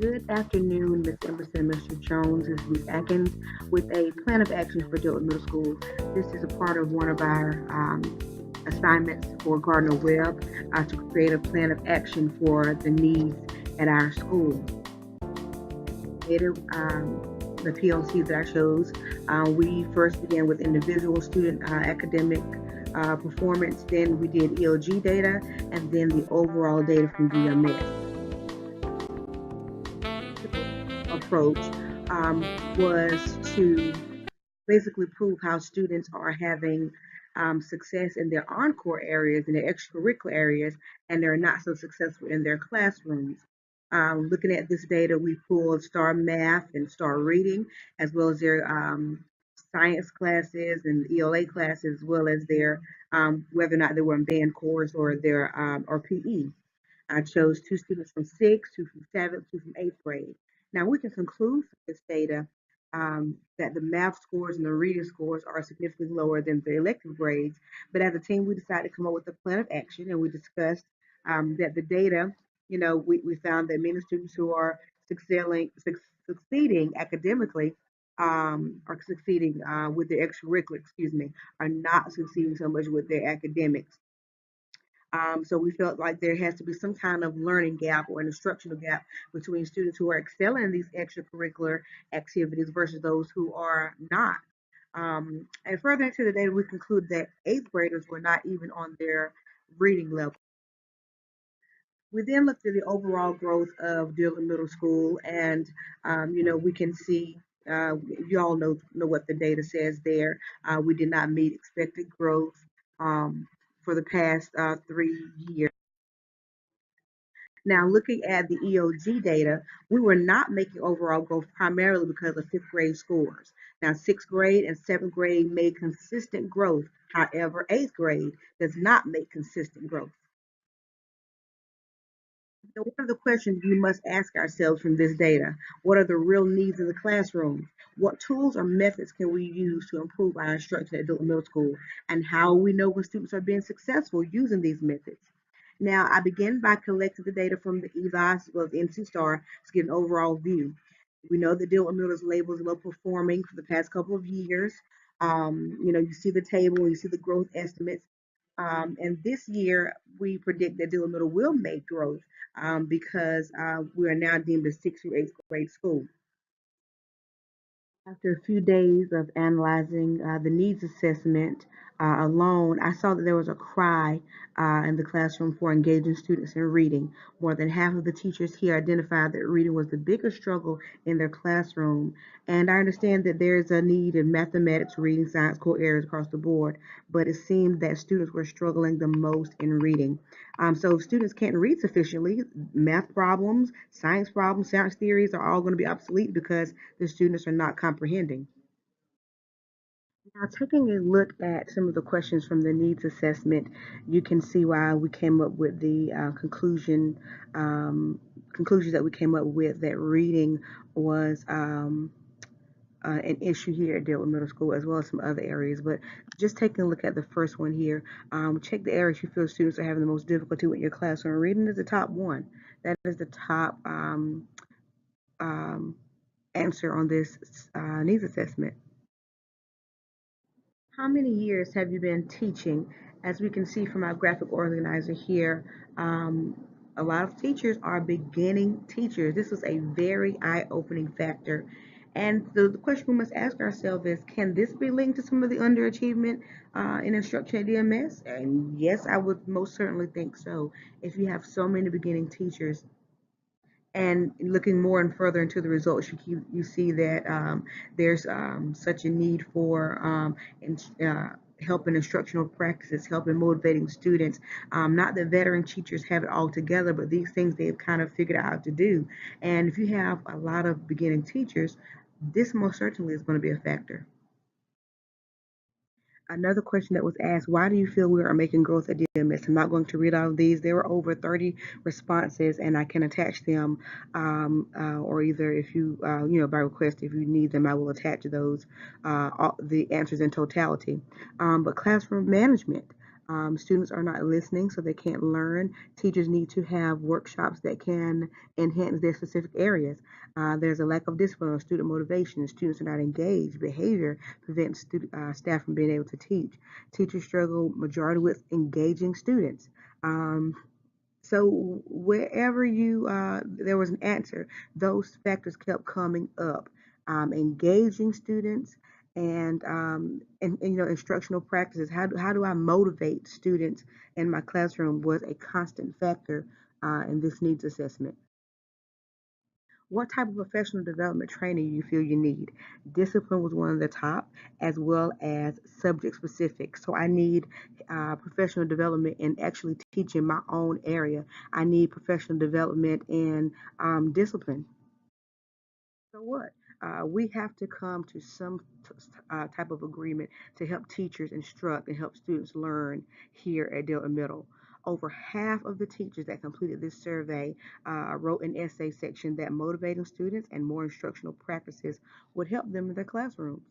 Good afternoon, Ms. Emerson and Mr. Jones. This is Ms. Atkins with a plan of action for Dillon Middle School. This is a part of one of our assignments for Gardner Webb to create a plan of action for the needs at our school. The PLC that I chose, we first began with individual student academic performance, then we did EOG data, and then the overall data from DMS. Approach was to basically prove how students are having success in their encore areas, in their extracurricular areas, and they're not so successful in their classrooms. Looking at this data, we pulled STAR Math and STAR Reading, as well as their science classes and ELA classes, as well as their whether or not they were in band course or their or PE. I chose two students from sixth, two from seventh, two from eighth grade. Now we can conclude from this data that the math scores and the reading scores are significantly lower than the elective grades. But as a team, we decided to come up with a plan of action, and we discussed that the data, we found that many students who are succeeding academically are succeeding with their extracurricular, excuse me, are not succeeding so much with their academics. So we felt like there has to be some kind of learning gap or an instructional gap between students who are excelling in these extracurricular activities versus those who are not. And further into the data, we concluded that eighth graders were not even on their reading level. We then looked at the overall growth of Dillon Middle School, and we can see you all know what the data says there. We did not meet expected growth for the past 3 years. Now, looking at the EOG data, we were not making overall growth primarily because of fifth grade scores. Now, sixth grade and seventh grade made consistent growth. However, eighth grade does not make consistent growth. So one of the questions we must ask ourselves from this data, what are the real needs in the classroom? What tools or methods can we use to improve our instruction at Dillon Middle School? And how we know when students are being successful using these methods? Now, I begin by collecting the data from the EVAS as well as NC STAR to get an overall view. We know that Dillon Middle is labeled as low performing for the past couple of years. You see the table, you see the growth estimates. And this year, we predict that Dillon Middle will make growth because we are now deemed a sixth through eighth grade school. After a few days of analyzing the needs assessment alone, I saw that there was a cry in the classroom for engaging students in reading. More than half of the teachers here identified that reading was the biggest struggle in their classroom. And I understand that there is a need in mathematics, reading, science, core areas across the board, but it seemed that students were struggling the most in reading. So if students can't read sufficiently, math problems, science theories are all going to be obsolete because the students are not comprehending. Now, taking a look at some of the questions from the needs assessment, you can see why we came up with the conclusions that we came up with that reading was an issue here at Dillon Middle School as well as some other areas. But just taking a look at the first one here, check the areas you feel students are having the most difficulty with your classroom. Reading is the top one. That is the top um, answer on this needs assessment. How many years have you been teaching? As we can see from our graphic organizer here, a lot of teachers are beginning teachers. This is a very eye-opening factor. And the question we must ask ourselves is, can this be linked to some of the underachievement in instruction at DMS? And yes, I would most certainly think so. If you have so many beginning teachers, and looking more and further into the results, you see that there's such a need for help in instructional practices, help in motivating students. Not that veteran teachers have it all together, but these things they've kind of figured out how to do. And if you have a lot of beginning teachers, this most certainly is going to be a factor. Another question that was asked, why do you feel we are making growth at DMS? I'm not going to read all of these. There were over 30 responses, and I can attach them, or either if you, by request, if you need them, I will attach those, the answers in totality. But classroom management, Students are not listening, so they can't learn. Teachers need to have workshops that can enhance their specific areas. There's a lack of discipline or student motivation. Students are not engaged. Behavior prevents staff from being able to teach. Teachers struggle majority with engaging students. Um, so wherever there was an answer, those factors kept coming up. Engaging students and instructional practices. How do I motivate students in my classroom was a constant factor in this needs assessment. What type of professional development training you feel you need? Discipline was one of the top, as well as subject specific. So I need professional development in actually teaching my own area. I need professional development in discipline. So what? We have to come to some type of agreement to help teachers instruct and help students learn here at Dillon Middle. Over half of the teachers that completed this survey wrote an essay section that motivating students and more instructional practices would help them in their classrooms.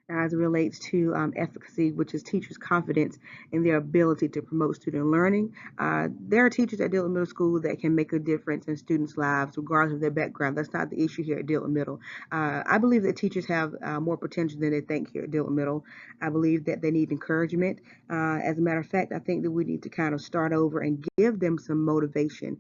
As it relates to efficacy, which is teachers' confidence in their ability to promote student learning. There are teachers at Dillon Middle School that can make a difference in students' lives, regardless of their background. That's not the issue here at Dillon Middle. I believe that teachers have more potential than they think here at Dillon Middle. I believe that they need encouragement. As a matter of fact, I think that we need to kind of start over and give them some motivation,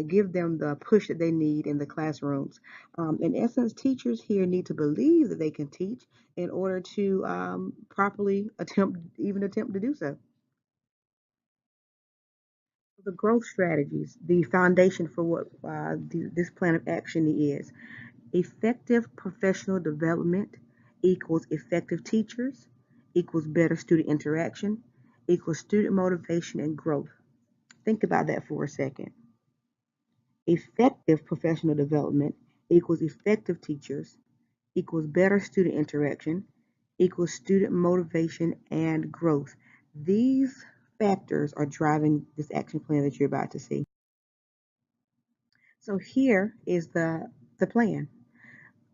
give them the push that they need in the classrooms. In essence, teachers here need to believe that they can teach in order to properly attempt to do so. The growth strategies, the foundation for what this plan of action is. Effective professional development equals effective teachers, equals better student interaction, equals student motivation and growth. Think about that for a second. Effective professional development equals effective teachers, equals better student interaction, equals student motivation and growth. These factors are driving this action plan that you're about to see. So here is the plan.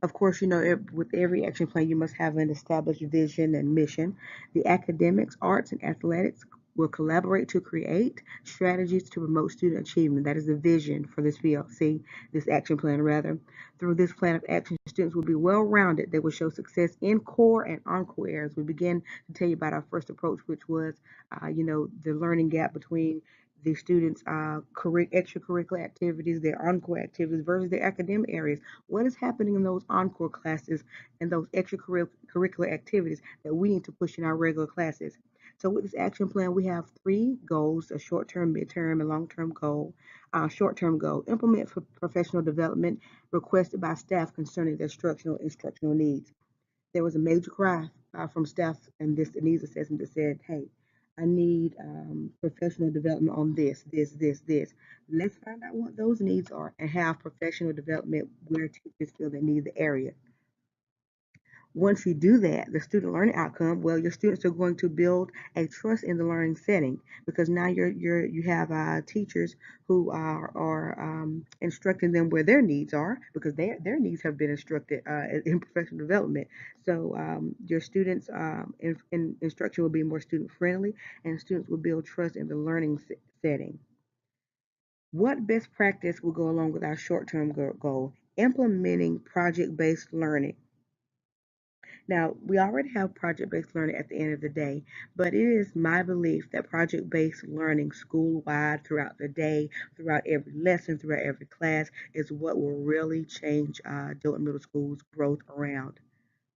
Of course, with every action plan, you must have an established vision and mission. The academics, arts, and athletics will collaborate to create strategies to promote student achievement. That is the vision for this VLC, this action plan, rather. Through this plan of action, students will be well rounded. They will show success in core and encore areas. We begin to tell you about our first approach, which was, the learning gap between the students' extracurricular activities, their encore activities versus their academic areas. What is happening in those encore classes and those extracurricular activities that we need to push in our regular classes? So with this action plan, we have three goals: a short-term, mid-term, and long-term goal. Short-term goal: implement for professional development requested by staff concerning their instructional needs. There was a major cry from staff in this needs assessment that said, "Hey, I need professional development on this. Let's find out what those needs are and have professional development where teachers feel they need the area." Once you do that, the student learning outcome, well, your students are going to build a trust in the learning setting because now you have teachers who are instructing them where their needs are because their needs have been instructed in professional development. So your students in instruction will be more student friendly, and students will build trust in the learning setting. What best practice will go along with our short-term goal? Implementing project-based learning. Now, we already have project-based learning at the end of the day, but it is my belief that project-based learning school-wide throughout the day, throughout every lesson, throughout every class is what will really change Dillon Middle School's growth around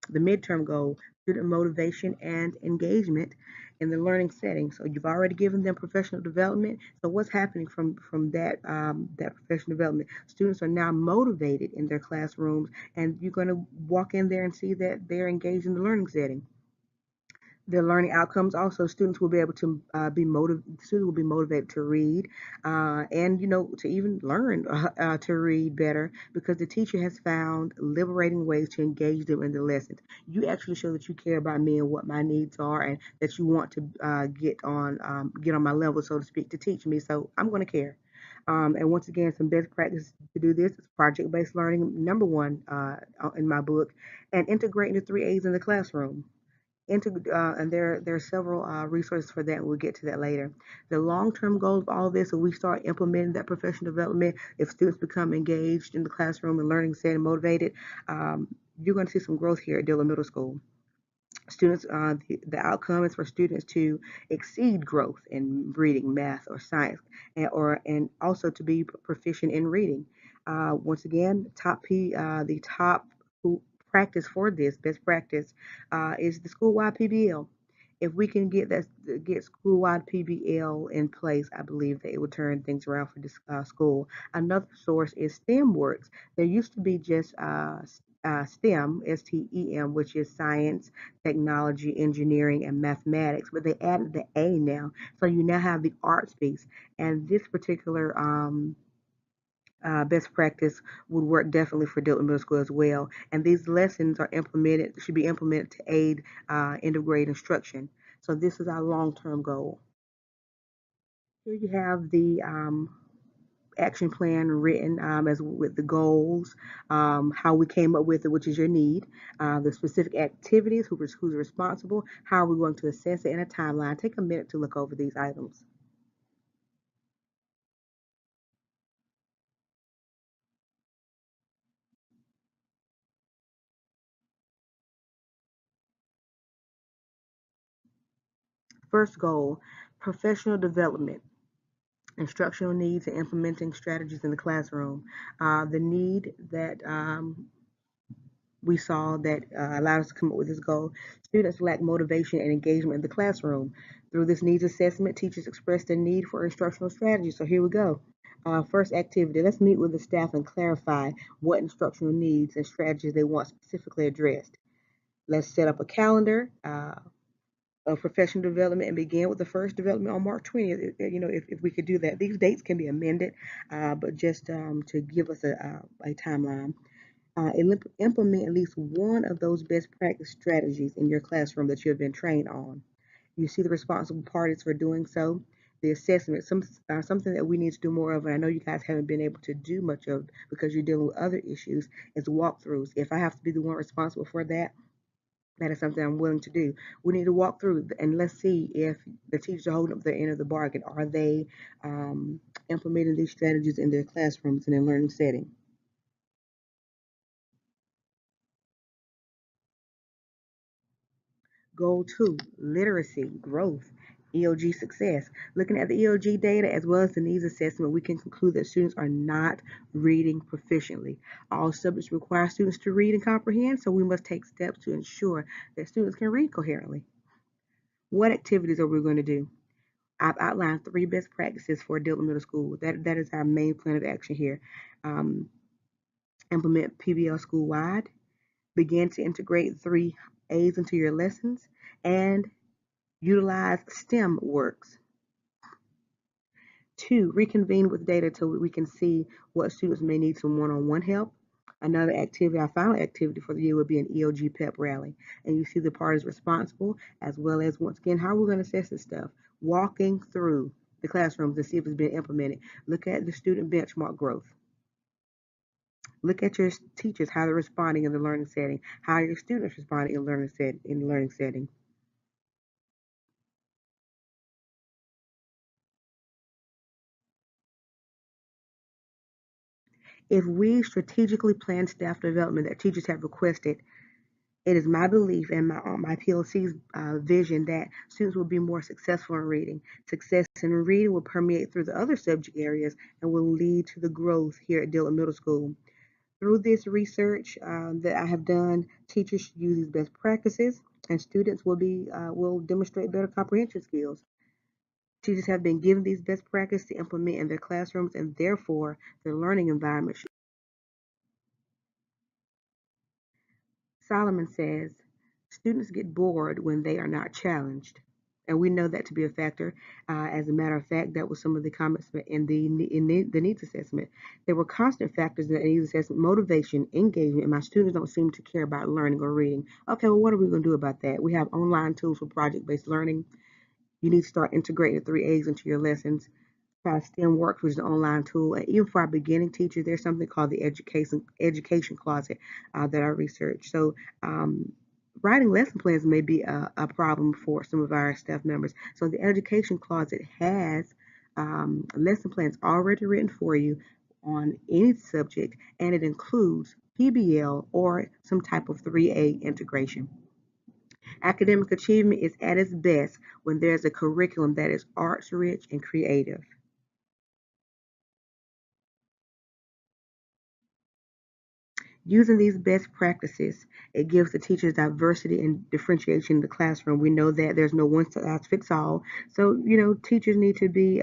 the midterm goal, student motivation and engagement in the learning setting. So you've already given them professional development. So what's happening from that professional development? Students are now motivated in their classrooms, and you're going to walk in there and see that they're engaged in the learning setting. Their learning outcomes also, students will be able to students will be motivated to read and to even learn to read better because the teacher has found liberating ways to engage them in the lessons. You actually show that you care about me and what my needs are and that you want to get on my level, so to speak, to teach me, so I'm going to care. And once again, some best practices to do this is project-based learning, number one in my book, and integrating the three A's in the classroom: And there are several resources for that, and we'll get to that later. The long-term goal of all this, if we start implementing that professional development, if students become engaged in the classroom and learning, set, and motivated, um, you're going to see some growth here at Dillon Middle School. Students, the outcome is for students to exceed growth in reading, math, or science, and also to be proficient in reading. Once again, the top practice for this best practice is the school-wide PBL. If we can get school-wide PBL in place, I believe that it would turn things around for this school. Another source is STEMworks. There used to be just STEM, STEM, which is science, technology, engineering, and mathematics, but they added the A now. So you now have the arts piece. And this particular best practice would work definitely for Dillon Middle School as well. And these lessons should be implemented to aid end of grade instruction. So this is our long-term goal. Here you have the action plan written as with the goals, how we came up with it, which is your need, the specific activities, who's responsible, how are we going to assess it, and a timeline. Take a minute to look over these items. First goal, professional development. Instructional needs and implementing strategies in the classroom. The need that we saw that allowed us to come up with this goal. Students lack motivation and engagement in the classroom. Through this needs assessment, teachers expressed their need for instructional strategies. So here we go. First activity, let's meet with the staff and clarify what instructional needs and strategies they want specifically addressed. Let's set up a calendar of professional development and begin with the first development on March 20th. If we could do that. These dates can be amended, but just to give us a timeline. Implement at least one of those best practice strategies in your classroom that you have been trained on. You see the responsible parties for doing so. The assessment, something that we need to do more of, and I know you guys haven't been able to do much of because you're dealing with other issues, is walkthroughs. If I have to be the one responsible for that, that is something I'm willing to do. We need to walk through and let's see if the teachers are holding up their end of the bargain. Are they implementing these strategies in their classrooms and their learning setting? Goal two, literacy, growth, EOG success. Looking at the EOG data as well as the needs assessment, we can conclude that students are not reading proficiently. All subjects require students to read and comprehend, so we must take steps to ensure that students can read coherently. What activities are we going to do? I've outlined three best practices for Dillon Middle School. That is our main plan of action here. Um, Implement PBL school wide. Begin to integrate three A's into your lessons, and utilize STEM works. Two, reconvene with data so we can see what students may need some one-on-one help. Another activity, our final activity for the year would be an EOG pep rally. And you see the parties responsible, as well as, once again, how we're going to assess this stuff. Walking through the classrooms to see if it's been implemented. Look at the student benchmark growth. Look at your teachers, how they're responding in the learning setting, how your students responding in the learning setting. If we strategically plan staff development that teachers have requested, it is my belief and my PLC's vision that students will be more successful in reading. Success in reading will permeate through the other subject areas and will lead to the growth here at Dillon Middle School. Through this research that I have done, teachers should use these best practices, and students will demonstrate better comprehension skills. Teachers have been given these best practices to implement in their classrooms, and therefore their learning environment. Solomon says, students get bored when they are not challenged. And we know that to be a factor. As a matter of fact, that was some of the comments in the needs assessment. There were constant factors in the needs assessment: motivation, engagement, and my students don't seem to care about learning or reading. Okay, well, what are we going to do about that? We have online tools for project-based learning. You need to start integrating the three A's into your lessons. STEM Works, which is an online tool, and even for our beginning teachers, there's something called the education closet that I researched. So Writing lesson plans may be a problem for some of our staff members. So the education closet has lesson plans already written for you on any subject, and it includes PBL or some type of 3A integration. Academic achievement is at its best when there's a curriculum that is arts rich and creative. Using these best practices, it gives the teachers diversity and differentiation in the classroom. We know that there's no one size fits all, so teachers need to be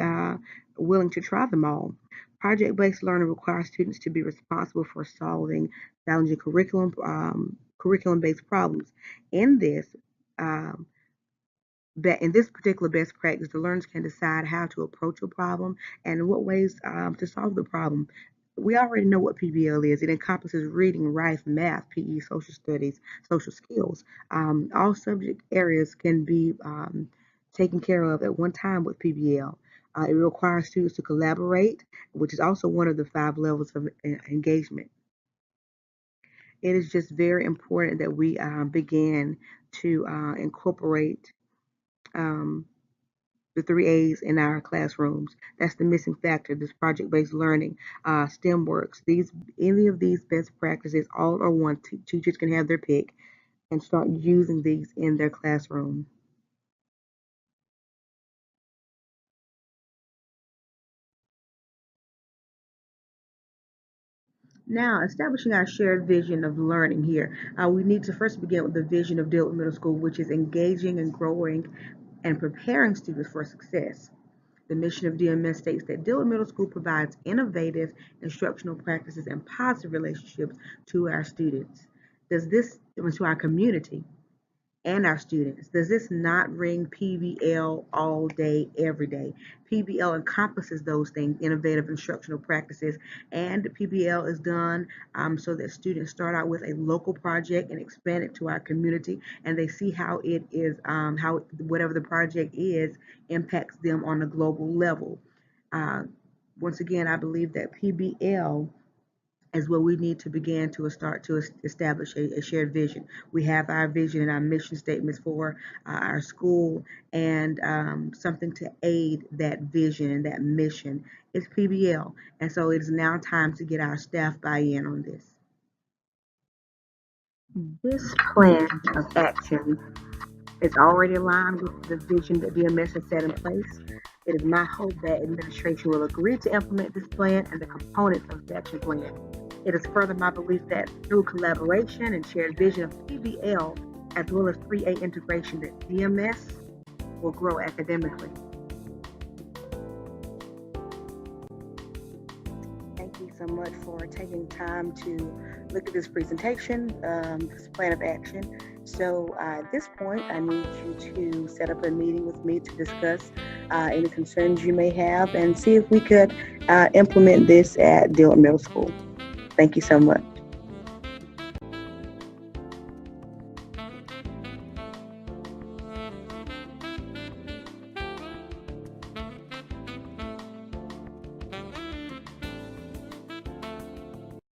willing to try them all. Project-based learning requires students to be responsible for solving challenging curriculum-based problems. In this, um, that in this particular best practice, the learners can decide how to approach a problem and in what ways to solve the problem. We already know what PBL is. It encompasses reading, writing, math, PE, social studies, social skills. All subject areas can be taken care of at one time with PBL. It requires students to collaborate, which is also one of the 5 levels of engagement. It is just very important that we begin to incorporate um, the 3A's in our classrooms. That's the missing factor. This project-based learning, STEM works. Any of these best practices, all are one. Teachers can have their pick and start using these in their classroom. Now, establishing our shared vision of learning here, we need to first begin with the vision of Dillard Middle School, which is engaging and growing and preparing students for success. The mission of DMS states that Dillard Middle School provides innovative instructional practices and positive relationships to our students. Does this, to our community and our students, does this not ring PBL all day, every day? PBL encompasses those things, innovative instructional practices, and PBL is done so that students start out with a local project and expand it to our community, and they see how it is, how whatever the project is impacts them on a global level. Uh, Once again, I believe that PBL is where we need to begin to start to establish a shared vision. We have our vision and our mission statements for our school, and something to aid that vision and that mission is PBL. And so it is now time to get our staff buy-in on this. This plan of action is already aligned with the vision that DMS has set in place. It is my hope that administration will agree to implement this plan and the components of the action plan. It is further my belief that through collaboration and shared vision of PBL, as well as 3A integration, that DMS will grow academically. Thank you so much for taking time to look at this presentation, this plan of action. So at this point, I need you to set up a meeting with me to discuss any concerns you may have and see if we could implement this at Dillard Middle School. Thank you so much.